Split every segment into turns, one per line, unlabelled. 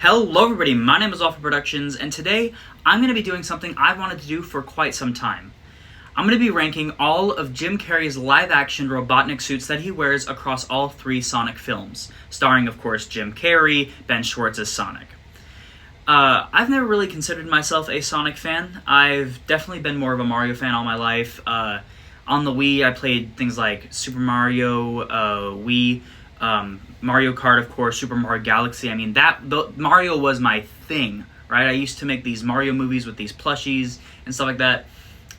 Hello everybody, my name is Alpha Productions, and today I'm going to be doing something I've wanted to do for quite some time. I'm going to be ranking all of Jim Carrey's live-action Robotnik suits that he wears across all three Sonic films, starring, of course, Jim Carrey, Ben Schwartz as Sonic. I've never really considered myself a Sonic fan. I've definitely been more of a Mario fan all my life. On the Wii, I played things like Super Mario, Wii, Mario Kart, of course, Super Mario Galaxy. I mean, Mario was my thing, right? I used to make these Mario movies with these plushies and stuff like that,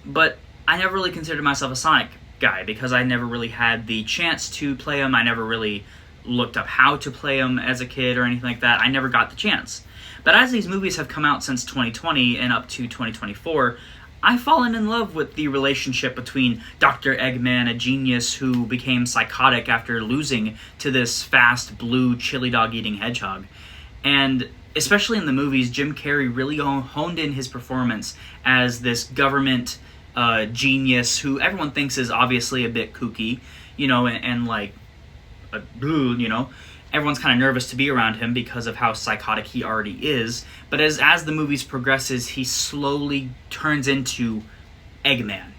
but I never really considered myself a Sonic guy because I never really had the chance to play him. I never really looked up how to play him as a kid or anything like that. I never got the chance. But as these movies have come out since 2020 and up to 2024, I've fallen in love with the relationship between Dr. Eggman, a genius who became psychotic after losing to this fast, blue, chili dog-eating hedgehog. And especially in the movies, Jim Carrey really honed in his performance as this government genius who everyone thinks is obviously a bit kooky, and like, everyone's kind of nervous to be around him because of how psychotic he already is. But as the movies progresses, he slowly turns into Eggman,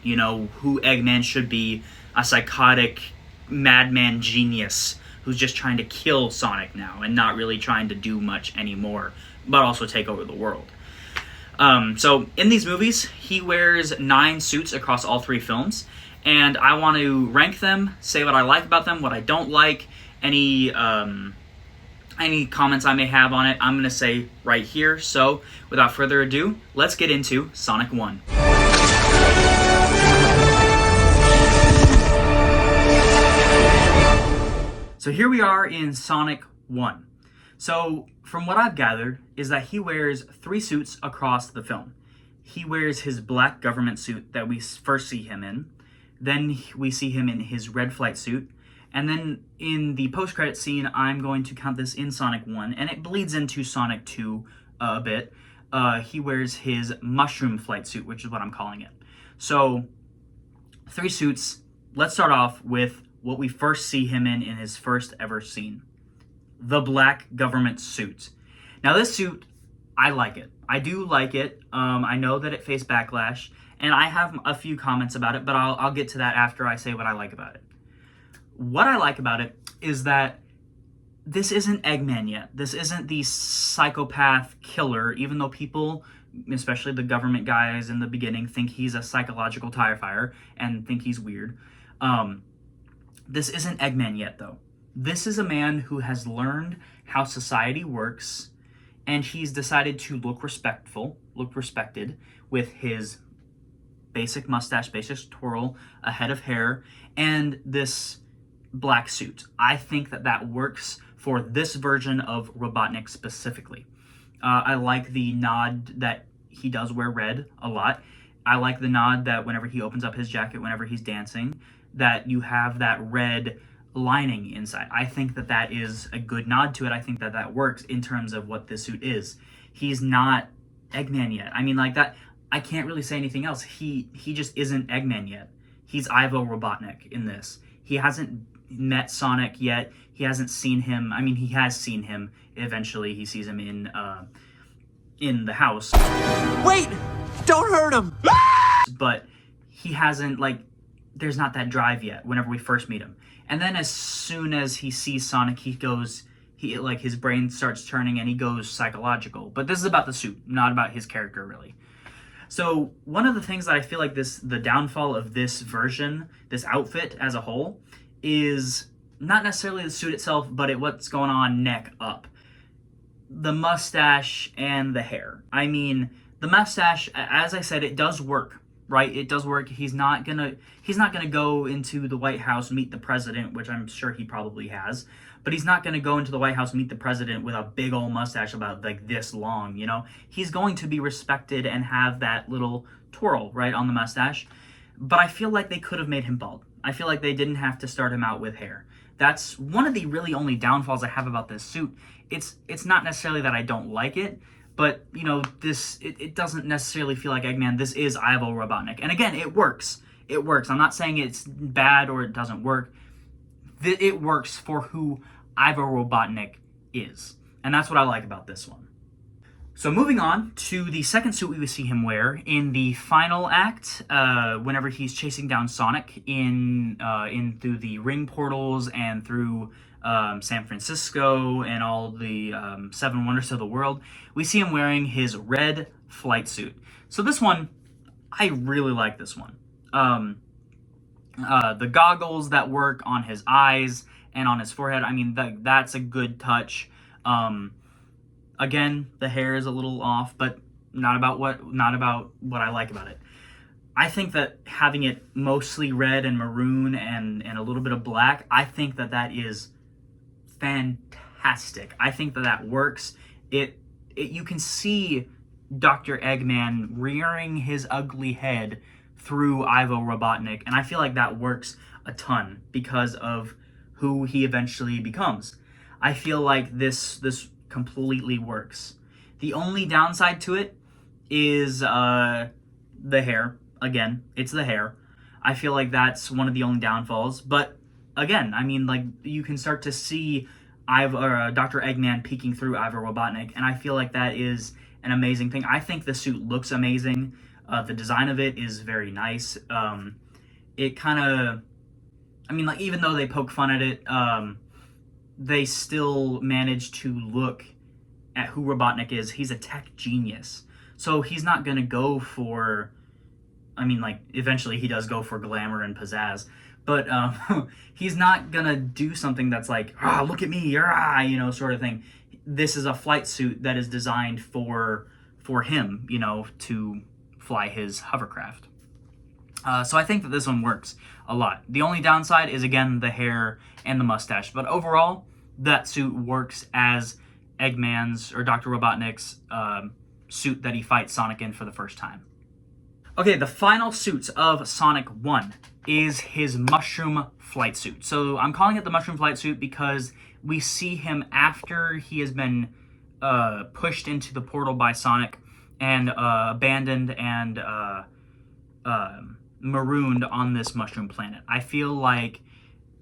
who Eggman should be, a psychotic madman genius who's just trying to kill Sonic now and not really trying to do much anymore, but also take over the world. So in these movies, he wears 9 suits across all 3 films, and I want to rank them, say what I like about them, what I don't like, any comments I may have on it, I'm going to say right here. So, without further ado, let's get into Sonic 1. So here we are in Sonic 1. So, from what I've gathered, is that he wears 3 suits across the film. He wears his black government suit that we first see him in. Then we see him in his red flight suit. And then in the post-credit scene, I'm going to count this in Sonic 1, and it bleeds into Sonic 2 a bit. He wears his mushroom flight suit, which is what I'm calling it. So, 3 suits. Let's start off with what we first see him in his first ever scene. The black government suit. Now this suit, I like it. I do like it. I know that it faced backlash, and I have a few comments about it, but I'll get to that after I say what I like about it. What I like about it is that this isn't Eggman yet. This isn't the psychopath killer, even though people, especially the government guys in the beginning, think he's a psychological tire fire and think he's weird. This isn't Eggman yet, though. This is a man who has learned how society works, and he's decided to look respected with his basic mustache, basic twirl, a head of hair, and this black suit. I think that works for this version of Robotnik specifically. I like the nod that he does wear red a lot. I like the nod that whenever he opens up his jacket, whenever he's dancing, that you have that red lining inside. I think that is a good nod to it. I think that works in terms of what this suit is. He's not Eggman yet. I mean, like that, I can't really say anything else. He just isn't Eggman yet. He's Ivo Robotnik in this. He hasn't met Sonic yet. He hasn't seen him. I mean, he has seen him. Eventually, he sees him in the house.
Wait! Don't hurt him!
But he hasn't, there's not that drive yet whenever we first meet him. And then as soon as he sees Sonic, his brain starts turning and he goes psychological. But this is about the suit, not about his character, really. So one of the things that I feel like the downfall of this version, this outfit as a whole, is not necessarily the suit itself, but what's going on neck up. The mustache and the hair. I mean, the mustache, as I said, it does work, right? It does work. He's not gonna go into the White House and meet the president, which I'm sure he probably has, but he's not gonna go into the White House and meet the president with a big old mustache about this long, He's going to be respected and have that little twirl, right, on the mustache. But I feel like they could have made him bald. I feel like they didn't have to start him out with hair. That's one of the really only downfalls I have about this suit. It's not necessarily that I don't like it, but, it doesn't necessarily feel like Eggman. This is Ivo Robotnik. And again, it works. It works. I'm not saying it's bad or it doesn't work. It works for who Ivo Robotnik is. And that's what I like about this one. So moving on to the second suit we would see him wear in the final act, whenever he's chasing down Sonic in through the ring portals and through San Francisco and all the seven wonders of the world, we see him wearing his red flight suit. So this one, I really like this one. The goggles that work on his eyes and on his forehead, I mean, that's a good touch. Again, the hair is a little off, but not about what I like about it. I think that having it mostly red and maroon and a little bit of black, I think that is fantastic. I think that works. You can see Dr. Eggman rearing his ugly head through Ivo Robotnik, and I feel like that works a ton because of who he eventually becomes. I feel like this completely works. The only downside to it is the hair. Again, it's the hair. I feel like that's one of the only downfalls. But again, I mean, like, you can start to see Dr. Eggman peeking through Ivo Robotnik, and I feel like that is an amazing thing. I think the suit looks amazing. The design of it is very nice. It kind of, I mean, like, even though they poke fun at it, they still manage to look at who Robotnik is. He's a tech genius. So he's not going to go for, I mean, like, eventually he does go for glamour and pizzazz, but he's not going to do something that's like, look at me, you know, sort of thing. This is a flight suit that is designed for him, you know, to fly his hovercraft. So I think that this one works a lot. The only downside is, again, the hair and the mustache, but overall, that suit works as Eggman's or Dr. Robotnik's suit that he fights Sonic in for the first time. Okay, the final suits of Sonic 1 is his mushroom flight suit. So I'm calling it the mushroom flight suit because we see him after he has been pushed into the portal by Sonic and abandoned and marooned on this mushroom planet. I feel like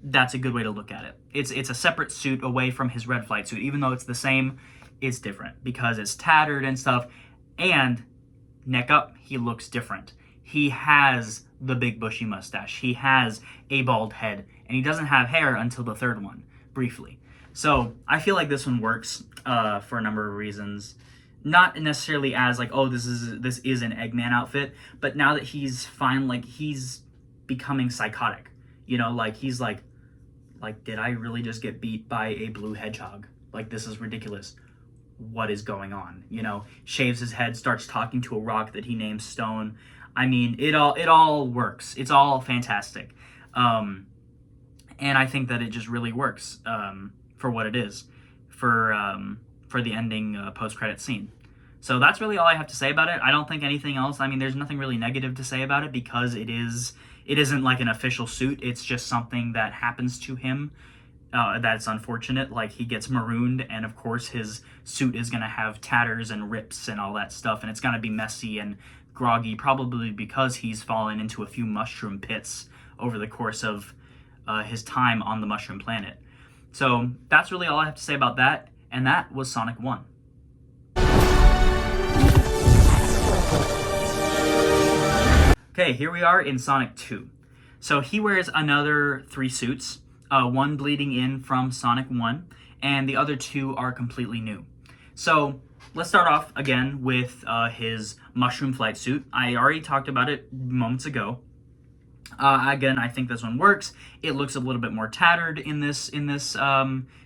that's a good way to look at it. It's a separate suit away from his red flight suit. Even though it's the same, it's different because it's tattered and stuff. And neck up, he looks different. He has the big bushy mustache. He has a bald head. And he doesn't have hair until the third one, briefly. So I feel like this one works for a number of reasons. Not necessarily as like, oh, this is an Eggman outfit, but now that he's he's becoming psychotic. You know, like, he's like, did I really just get beat by a blue hedgehog? Like, this is ridiculous. What is going on? You know, shaves his head, starts talking to a rock that he names Stone. I mean, it all works. It's all fantastic. And I think that it just really works for what it is, for the ending post-credit scene. So that's really all I have to say about it. I don't think anything else. I mean, there's nothing really negative to say about it because it isn't like an official suit. It's just something that happens to him that's unfortunate. Like, he gets marooned, and of course his suit is going to have tatters and rips and all that stuff, and it's going to be messy and groggy, probably because he's fallen into a few mushroom pits over the course of his time on the mushroom planet. So that's really all I have to say about that, and that was Sonic 1. Okay, here we are in Sonic 2. So he wears another 3 suits, one bleeding in from Sonic 1, and the other 2 are completely new. So let's start off again with his mushroom flight suit. I already talked about it moments ago. Again, I think this one works. It looks a little bit more tattered in this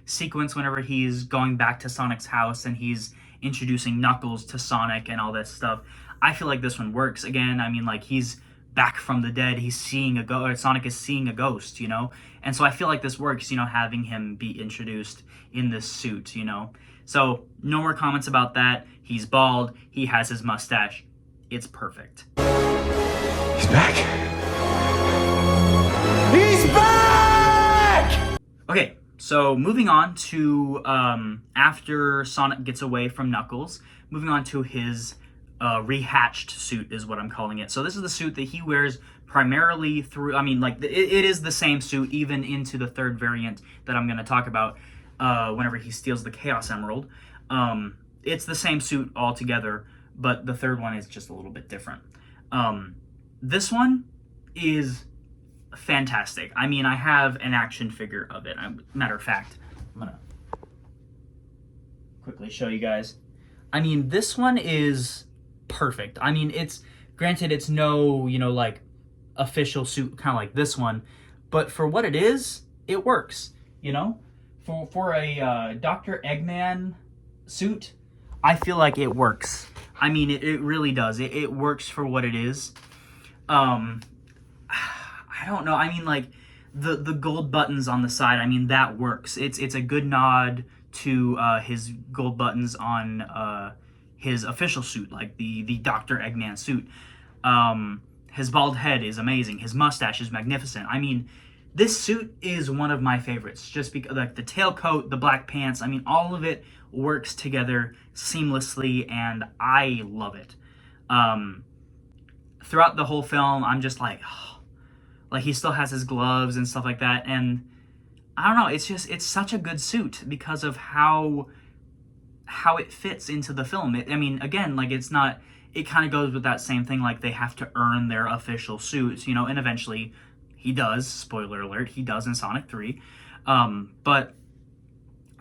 sequence whenever he's going back to Sonic's house and he's introducing Knuckles to Sonic and all that stuff. I feel like this one works. Again, I mean, like, he's back from the dead. He's seeing a ghost. Sonic is seeing a ghost, you know? And so I feel like this works, you know, having him be introduced in this suit, you know? So no more comments about that. He's bald. He has his mustache. It's perfect.
He's back. He's back!
Okay, so moving on to after Sonic gets away from Knuckles, moving on to his rehatched suit is what I'm calling it. So this is the suit that he wears primarily through, I mean, like, it is the same suit even into the third variant that I'm going to talk about. whenever he steals the Chaos Emerald. It's the same suit altogether, but the third one is just a little bit different. This one is fantastic. I mean, I have an action figure of it. Matter of fact, I'm gonna quickly show you guys. I mean, this one is perfect. I mean, it's granted it's no, like official suit kind of like this one, but for what it is, it works. For a Dr. Eggman suit, I feel like it works. I mean, it really does. It works for what it is. I don't know. I mean, like the gold buttons on the side. I mean, that works. It's a good nod to his gold buttons on his official suit, like the Dr. Eggman suit. His bald head is amazing. His mustache is magnificent. I mean, this suit is one of my favorites, just because like the tailcoat, the black pants. I mean, all of it works together seamlessly, and I love it. Throughout the whole film, I'm just like, oh, like he still has his gloves and stuff like that, and I don't know. It's such a good suit because of how it fits into the film. I mean, again, like it's not. It kind of goes with that same thing, like they have to earn their official suits, and eventually he does. Spoiler alert, he does in Sonic 3. But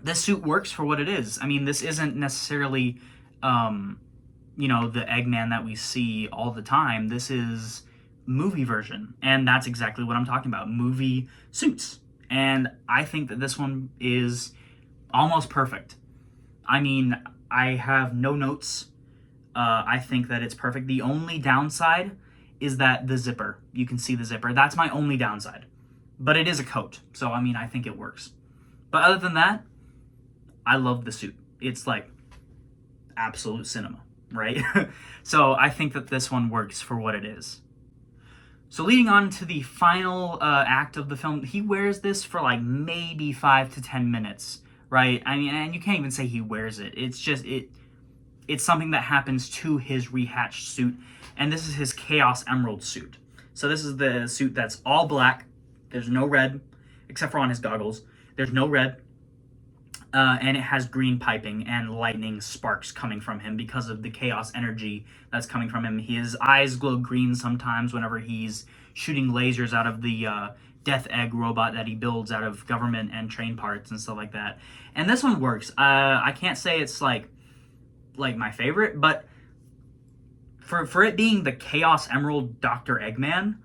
this suit works for what it is. I mean, this isn't necessarily, the Eggman that we see all the time. This is movie version, and that's exactly what I'm talking about, movie suits. And I think that this one is almost perfect. I mean, I have no notes. I think that it's perfect. The only downside is that the zipper. You can see the zipper. That's my only downside. But it is a coat, so I mean, I think it works. But other than that, I love the suit. It's like absolute cinema, right? So I think that this one works for what it is. So leading on to the final act of the film, he wears this for like maybe 5 to 10 minutes, right? I mean, and you can't even say he wears it. It's just, it's something that happens to his rehatched suit, and this is his Chaos Emerald suit. So this is the suit that's all black. There's no red, except for on his goggles. There's no red, and it has green piping and lightning sparks coming from him because of the chaos energy that's coming from him. His eyes glow green sometimes whenever he's shooting lasers out of the Death Egg robot that he builds out of government and train parts and stuff like that. And this one works. I can't say it's like my favorite, but for it being the Chaos Emerald Dr. Eggman,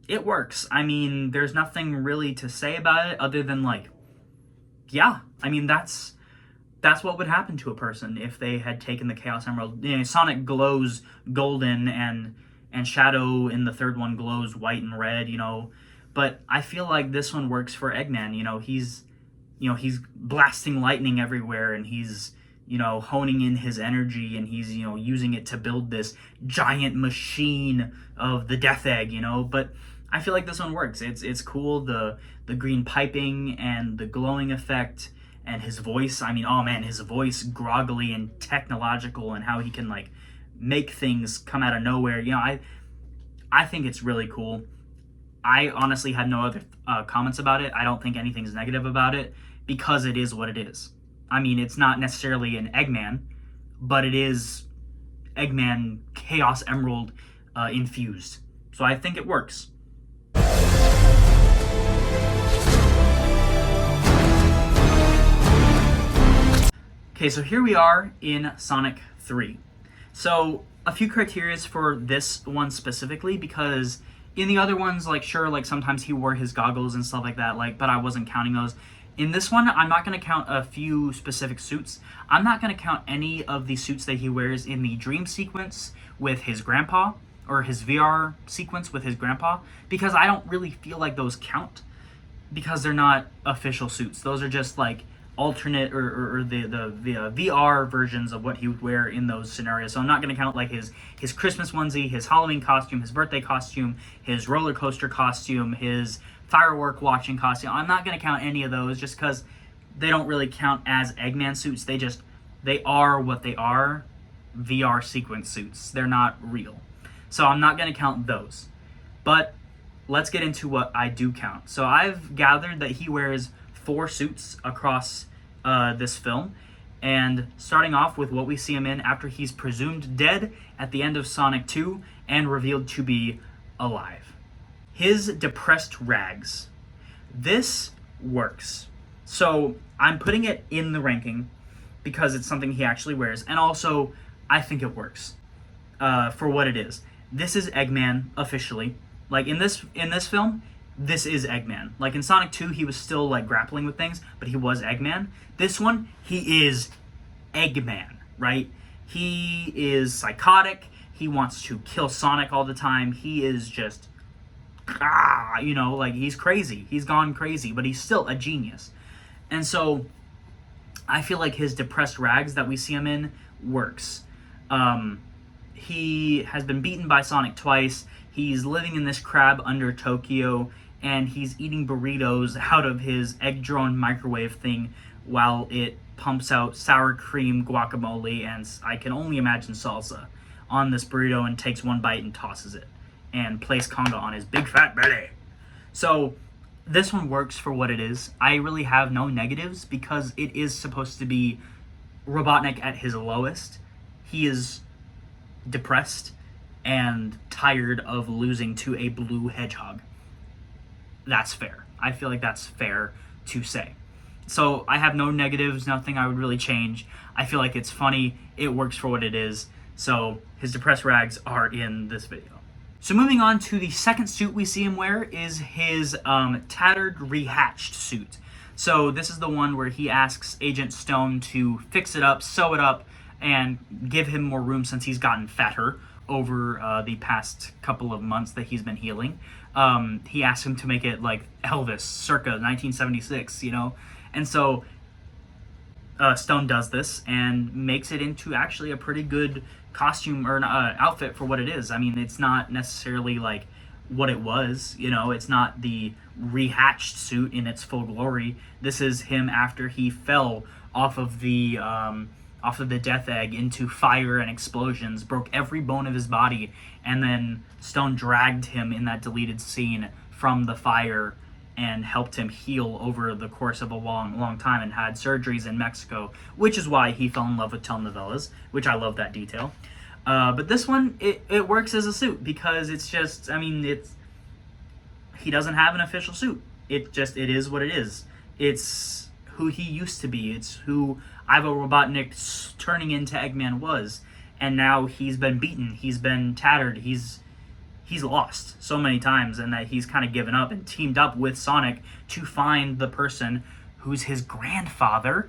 it works. I mean, there's nothing really to say about it other than like, yeah, I mean, that's what would happen to a person if they had taken the Chaos Emerald. Sonic glows golden, and Shadow in the third one glows white and red, but I feel like this one works for Eggman. He's blasting lightning everywhere, and he's honing in his energy, and he's using it to build this giant machine of the Death Egg, but I feel like this one works. It's cool, the green piping and the glowing effect, and his voice. I mean, oh man, his voice, groggly and technological, and how he can like make things come out of nowhere. I think it's really cool. I honestly had no other comments about it. I don't think anything's negative about it because it is what it is. I mean, it's not necessarily an Eggman, but it is Eggman Chaos Emerald infused. So I think it works. Okay, so here we are in Sonic 3. So a few criteria for this one specifically, because in the other ones, like sure, like sometimes he wore his goggles and stuff like that, but I wasn't counting those. In this one, I'm not going to count a few specific suits. I'm not going to count any of the suits that he wears in the dream sequence with his grandpa, or his VR sequence with his grandpa, because I don't really feel like those count, because they're not official suits. Those are just like alternate or the VR versions of what he would wear in those scenarios. So I'm not going to count like his Christmas onesie, his Halloween costume, his birthday costume, his roller coaster costume, his firework watching costume. I'm not going to count any of those just because they don't really count as Eggman suits. They are what they are, VR sequence suits. They're not real. So I'm not going to count those. But let's get into what I do count. So I've gathered that he wears 4 suits across this film. And starting off with what we see him in after he's presumed dead at the end of Sonic 2 and revealed to be alive. His depressed rags. This works. So I'm putting it in the ranking because it's something he actually wears, and also I think it works for what it is. This is Eggman officially. Like in this film, this is Eggman. Like in Sonic 2, he was still like grappling with things, but he was Eggman. This one, he is Eggman, right? He is psychotic. He wants to kill Sonic all the time. He is just, like he's crazy. He's gone crazy, but he's still a genius. And so I feel like his depressed rags that we see him in works. He has been beaten by Sonic twice. He's living in this crab under Tokyo, and he's eating burritos out of his egg drone microwave thing while it pumps out sour cream, guacamole, and I can only imagine salsa on this burrito, and takes one bite and tosses it and plays conga on his big fat belly. So this one works for what it is. I really have no negatives because it is supposed to be Robotnik at his lowest. He is depressed and tired of losing to a blue hedgehog. That's fair. I feel like that's fair to say. So I have no negatives, nothing I would really change. I feel like it's funny. It works for what it is. So his depressed rags are in this video. So moving on to the second suit we see him wear is his Tattered Rehatched Suit. So this is the one where he asks Agent Stone to fix it up, sew it up, and give him more room since he's gotten fatter over the past couple of months that he's been healing. He asks him to make it like Elvis circa 1976, And so Stone does this and makes it into actually a pretty good costume or outfit for what it is. I mean, it's not necessarily like what it was, it's not the rehatched suit in its full glory. This is him after he fell off of the death egg into fire and explosions, broke every bone of his body, and then Stone dragged him in that deleted scene from the fire and helped him heal over the course of a long time, and had surgeries in Mexico, which is why he fell in love with telenovelas, which I love that detail. But this one, it works as a suit because it's just, he doesn't have an official suit. It is what it is. It's who he used to be. It's who Ivo Robotnik turning into Eggman was. And now he's been beaten. He's been tattered. He's lost so many times, and that he's kind of given up and teamed up with Sonic to find the person who's his grandfather,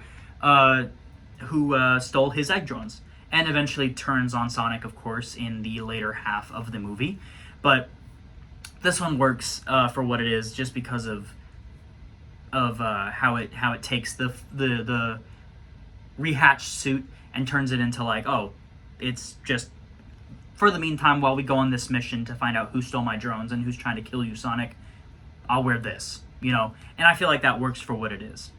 who stole his egg drones, and eventually turns on Sonic, of course, in the later half of the movie. But this one works for what it is, just because of how it takes the rehatched suit and turns it into like, oh, it's just for the meantime, while we go on this mission to find out who stole my drones and who's trying to kill you, Sonic, I'll wear this, And I feel like that works for what it is.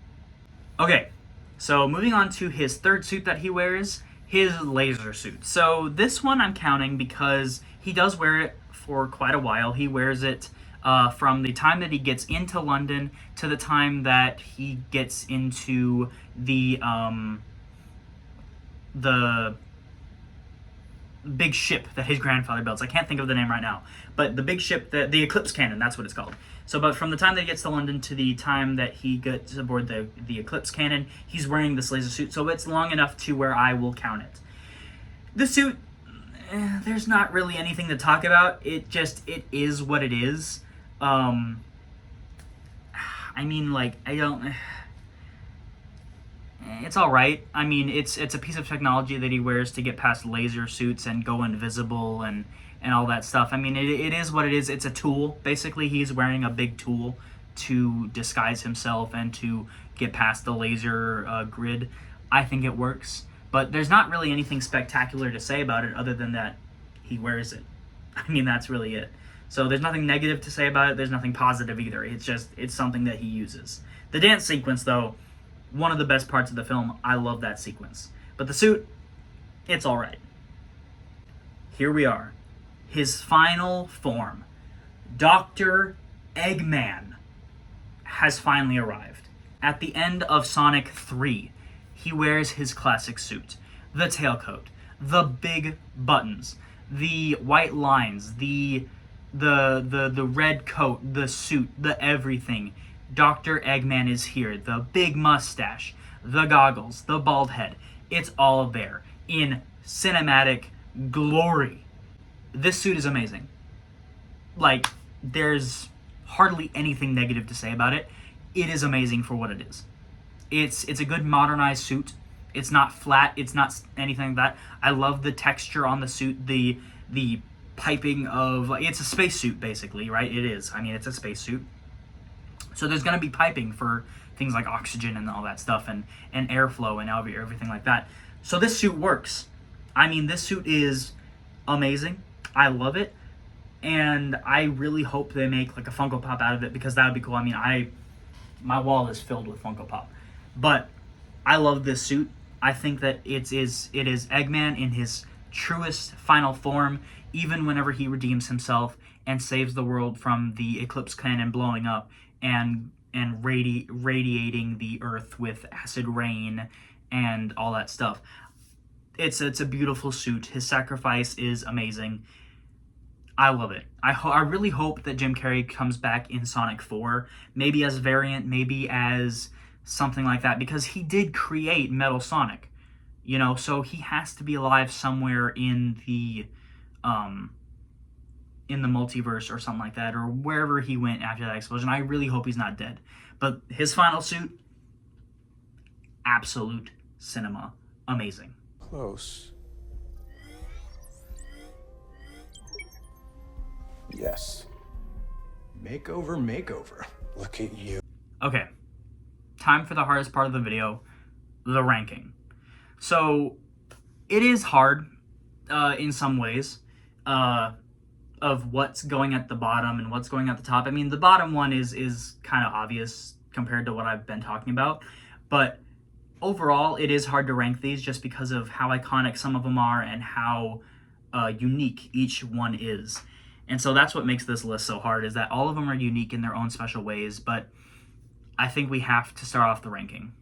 Okay, so moving on to his third suit that he wears, his Lazer Suit. So this one I'm counting because he does wear it for quite a while. He wears it from the time that he gets into London to the time that he gets into the big ship that his grandfather builds. I can't think of the name right now, but the big ship, the Eclipse Cannon, that's what it's called. So, but from the time that he gets to London to the time that he gets aboard the Eclipse Cannon, he's wearing this Lazer Suit, so it's long enough to where I will count it. The suit, there's not really anything to talk about. It is what it is. It's all right. I mean, it's a piece of technology that he wears to get past laser suits and go invisible and all that stuff. I mean, it is what it is. It's a tool. Basically, he's wearing a big tool to disguise himself and to get past the laser grid. I think it works. But there's not really anything spectacular to say about it other than that he wears it. I mean, that's really it. So there's nothing negative to say about it. There's nothing positive either. It's something that he uses. The dance sequence, though, one of the best parts of the film. I love that sequence. But the suit, it's all right. Here we are. His final form. Dr. Eggman has finally arrived. At the end of Sonic 3, he wears his classic suit. The tailcoat, the big buttons, the white lines, the red coat, the suit, the everything. Dr. Eggman is here. The big mustache, the goggles, the bald head. It's all there in cinematic glory. This suit is amazing. Like, there's hardly anything negative to say about it. It is amazing for what it is. It's a good modernized suit. It's not flat. It's not anything like that. I love the texture on the suit. The piping of, like, it's a spacesuit basically, right? It is. I mean, it's a spacesuit. So there's gonna be piping for things like oxygen and all that stuff, and airflow and everything like that. So this suit works. I mean, this suit is amazing. I love it, and I really hope they make like a Funko Pop out of it, because that would be cool. I mean, my wall is filled with Funko Pop, but I love this suit. I think that it is Eggman in his truest final form, even whenever he redeems himself and saves the world from the Eclipse Cannon blowing up and radiating the Earth with acid rain and all that stuff. It's a beautiful suit. His sacrifice is amazing. I love it. I really hope that Jim Carrey comes back in Sonic 4, maybe as a variant, maybe as something like that, because he did create Metal Sonic, you know, so he has to be alive somewhere in the multiverse or something like that, or wherever he went after that explosion. I really hope he's not dead. But his final suit, absolute cinema. Amazing.
Close. Yes. Makeover. Look at you.
Okay, time for the hardest part of the video, the ranking. So, it is hard in some ways of what's going at the bottom and what's going at the top. I mean, the bottom one is kind of obvious compared to what I've been talking about, but overall, it is hard to rank these just because of how iconic some of them are and how unique each one is. And so that's what makes this list so hard, is that all of them are unique in their own special ways, but I think we have to start off the ranking.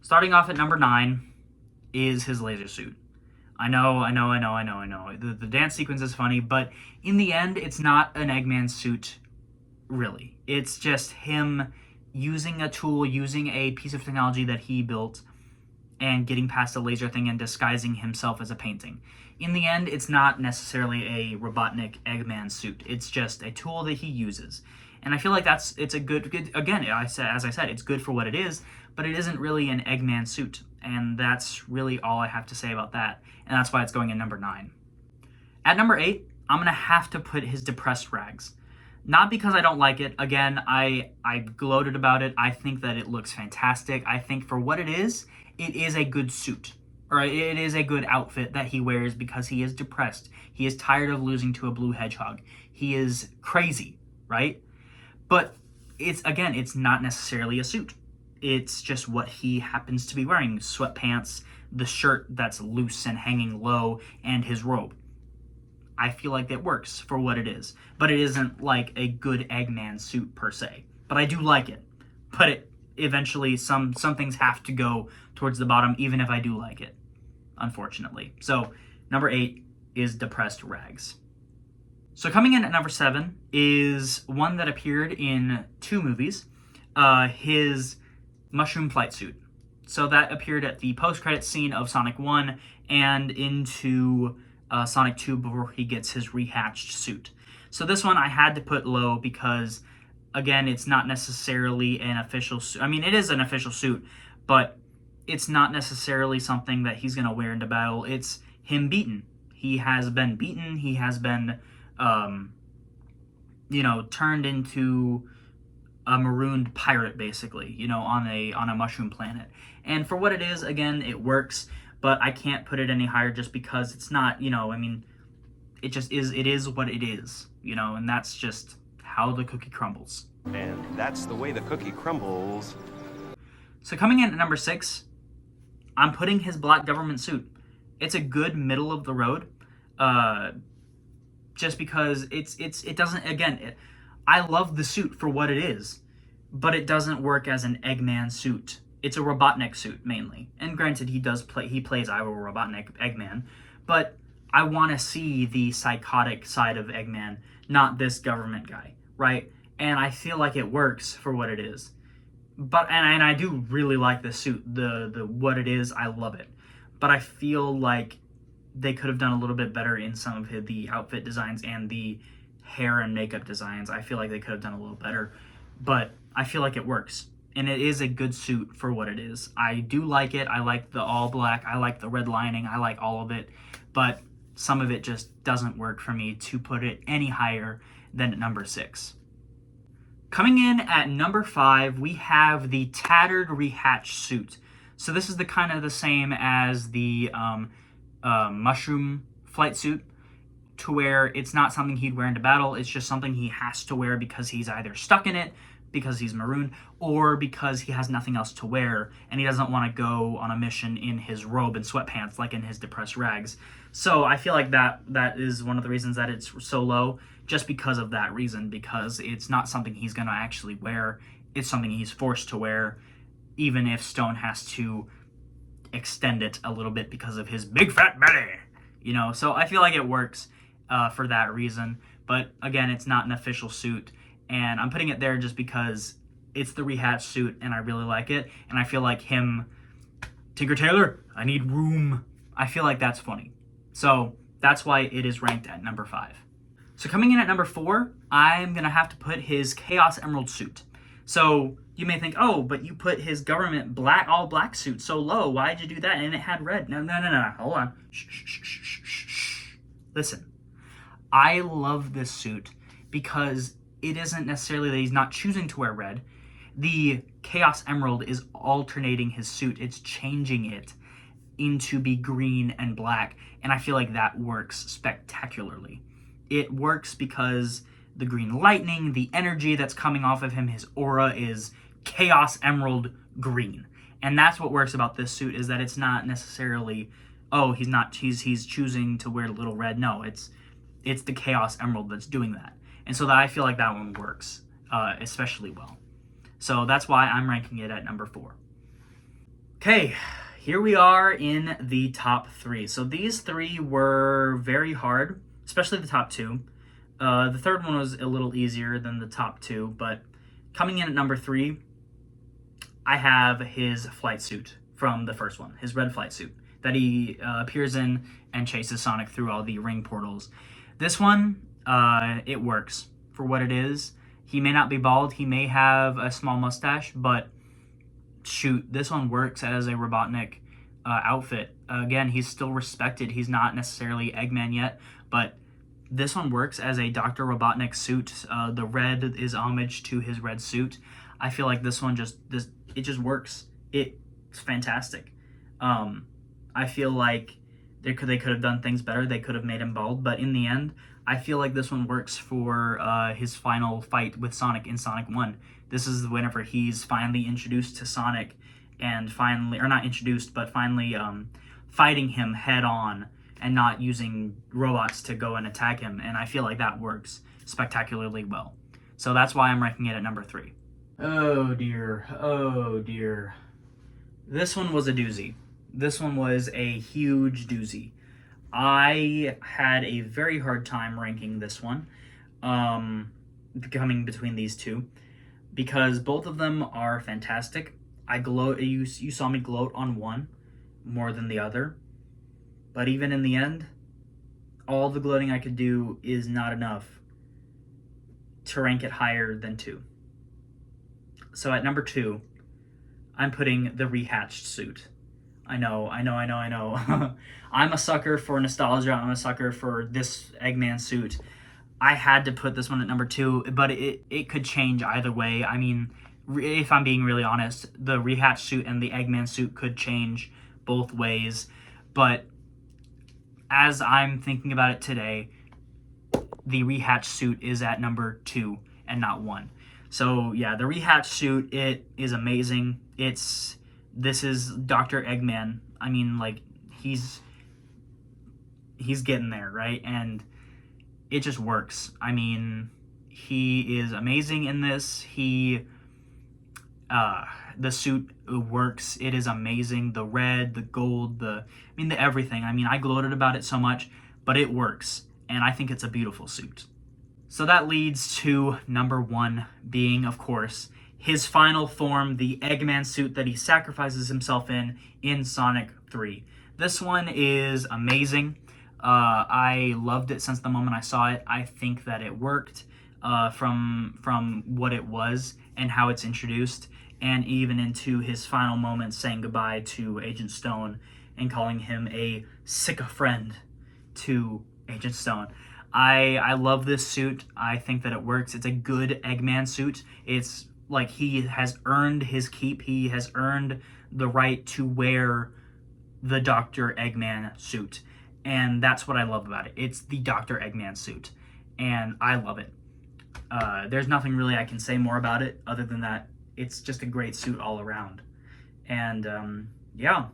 Starting off at number 9 is his Lazer Suit. I know. The dance sequence is funny, but in the end, it's not an Eggman suit, really. It's just him using a tool, using a piece of technology that he built, and getting past the laser thing and disguising himself as a painting. In the end, it's not necessarily a Robotnik Eggman suit. It's just a tool that he uses. And I feel like it's a good again, as I said, it's good for what it is, but it isn't really an Eggman suit. And that's really all I have to say about that. And that's why it's going in number 9. At number 8, I'm going to have to put his depressed rags. Not because I don't like it. Again, I gloated about it. I think that it looks fantastic. I think for what it is a good suit. Or it is a good outfit that he wears because he is depressed. He is tired of losing to a blue hedgehog. He is crazy, right? But it's not necessarily a suit. It's just what he happens to be wearing. Sweatpants, the shirt that's loose and hanging low, and his robe. I feel like that works for what it is. But it isn't like a good Eggman suit per se. But I do like it. But it eventually, some things have to go towards the bottom, even if I do like it, unfortunately. So, number 8 is depressed rags. So coming in at number 7 is one that appeared in 2 movies, his mushroom flight suit. So that appeared at the post-credits scene of Sonic 1 and into Sonic 2 before he gets his rehatched suit. So this one I had to put low because, again, it's not necessarily an official suit. I mean, it is an official suit, but it's not necessarily something that he's going to wear into battle. It's him beaten. He has been beaten. He has been, turned into a marooned pirate, basically, on a mushroom planet. And for what it is, again, it works, but I can't put it any higher just because it's not, it just is, it is what it is, and that's just how the cookie crumbles.
And that's the way the cookie crumbles.
So coming in at number 6, I'm putting his black government suit. It's a good middle of the road, just because it doesn't, again, I love the suit for what it is, but it doesn't work as an Eggman suit. It's a Robotnik suit mainly. And granted, he plays Iowa Robotnik, Eggman, but I want to see the psychotic side of Eggman, not this government guy, right? And I feel like it works for what it is. But and I do really like the suit, the what it is. I love it, but I feel like they could have done a little bit better in some of the outfit designs and the hair and makeup designs. I feel like they could have done a little better, but I feel like it works. And it is a good suit for what it is. I do like it. I like the all black. I like the red lining. I like all of it. But some of it just doesn't work for me to put it any higher than at number 6. Coming in at number 5, we have the Tattered Rehatched Suit. So this is the kind of the same as the mushroom flight suit, to where it's not something he'd wear into battle. It's just something he has to wear because he's either stuck in it, because he's maroon, or because he has nothing else to wear and he doesn't want to go on a mission in his robe and sweatpants like in his depressed rags. So I feel like that is one of the reasons that it's so low, just because of that reason, because it's not something he's going to actually wear. It's something he's forced to wear, even if Stone has to extend it a little bit because of his big fat belly, you know. So I feel like it works for that reason. But again, it's not an official suit, and I'm putting it there just because it's the rehatched suit and I really like it. And I feel like him, Tinker Tailor, I need room. I feel like that's funny. So that's why it is ranked at number 5. So coming in at number 4, I'm going to have to put his Chaos Emerald suit. So you may think, oh, but you put his government all black suit so low. Why'd you do that? And it had red. No. Hold on. Shh. Listen, I love this suit because it isn't necessarily that he's not choosing to wear red. The Chaos Emerald is alternating his suit. It's changing it into be green and black. And I feel like that works spectacularly. It works because the green lightning, the energy that's coming off of him, his aura is Chaos Emerald green. And that's what works about this suit, is that it's not necessarily, oh, he's choosing to wear little red. No, it's the Chaos Emerald that's doing that. And so that I feel like that one works especially well. So that's why I'm ranking it at number 4. Okay, here we are in the top 3. So these 3 were very hard, especially the top 2. The third one was a little easier than the top 2, but coming in at number 3, I have his flight suit from the first one, his red flight suit that he appears in and chases Sonic through all the ring portals. This one, it works for what it is. He may not be bald, he may have a small mustache, but shoot, this one works as a Robotnik outfit. Again, he's still respected. He's not necessarily Eggman yet, but this one works as a Dr. Robotnik suit. The red is homage to his red suit. I feel like this one just works. It's fantastic. I feel like they could have done things better. They could have made him bald, but in the end, I feel like this one works for his final fight with Sonic in Sonic 1. This is whenever he's finally introduced to Sonic, and finally fighting him head on and not using robots to go and attack him. And I feel like that works spectacularly well. So that's why I'm ranking it at number 3. Oh dear. This one was a doozy. This one was a huge doozy. I had a very hard time ranking this one, coming between these two, because both of them are fantastic. You saw me gloat on one more than the other, but even in the end, all the gloating I could do is not enough to rank it higher than 2. So at number 2, I'm putting the Rehatched Suit. I know. I'm a sucker for nostalgia. I'm a sucker for this Eggman suit. I had to put this one at number 2, but it could change either way. I mean, if I'm being really honest, the Rehatched Suit and the Eggman suit could change both ways. But as I'm thinking about it today, the Rehatched Suit is at number 2 and not 1. So yeah, the Rehatched Suit, it is amazing. This is Dr. Eggman. I mean, like, he's getting there, right? And it just works. I mean, he is amazing in this. He The suit works. It is amazing. The red, the gold, the everything. I mean, I gloated about it so much, but it works, and I think it's a beautiful suit. So that leads to number 1 being, of course, his final form, the Eggman suit that he sacrifices himself in Sonic 3. This one is amazing. I loved it since the moment I saw it. I think that it worked from what it was and how it's introduced, and even into his final moments saying goodbye to Agent Stone and calling him a sick friend to Agent Stone. I love this suit. I think that it works. It's a good Eggman suit. It's like he has earned his keep. He has earned the right to wear the Dr. Eggman suit. And that's what I love about it. It's the Dr. Eggman suit. And I love it. There's nothing really I can say more about it other than that it's just a great suit all around. And yeah.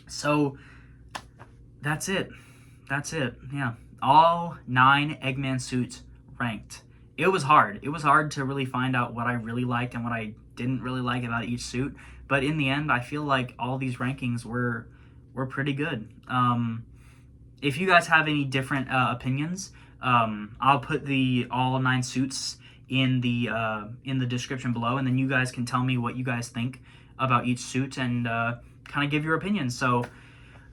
So that's it. Yeah. All 9 Eggman suits ranked. It was hard. It was hard to really find out what I really liked and what I didn't really like about each suit. But in the end, I feel like all these rankings were pretty good. If you guys have any different opinions, I'll put the all 9 suits in the description below, and then you guys can tell me what you guys think about each suit and kind of give your opinions. So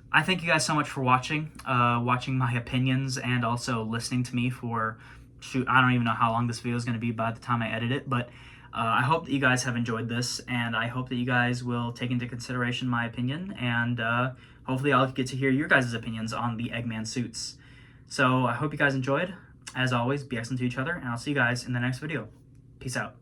I thank you guys so much for watching my opinions and also listening to me for, I don't even know how long this video is going to be by the time I edit it, but I hope that you guys have enjoyed this, and I hope that you guys will take into consideration my opinion, and hopefully I'll get to hear your guys' opinions on the Eggman suits. So I hope you guys enjoyed. As always, be excellent to each other, and I'll see you guys in the next video. Peace out.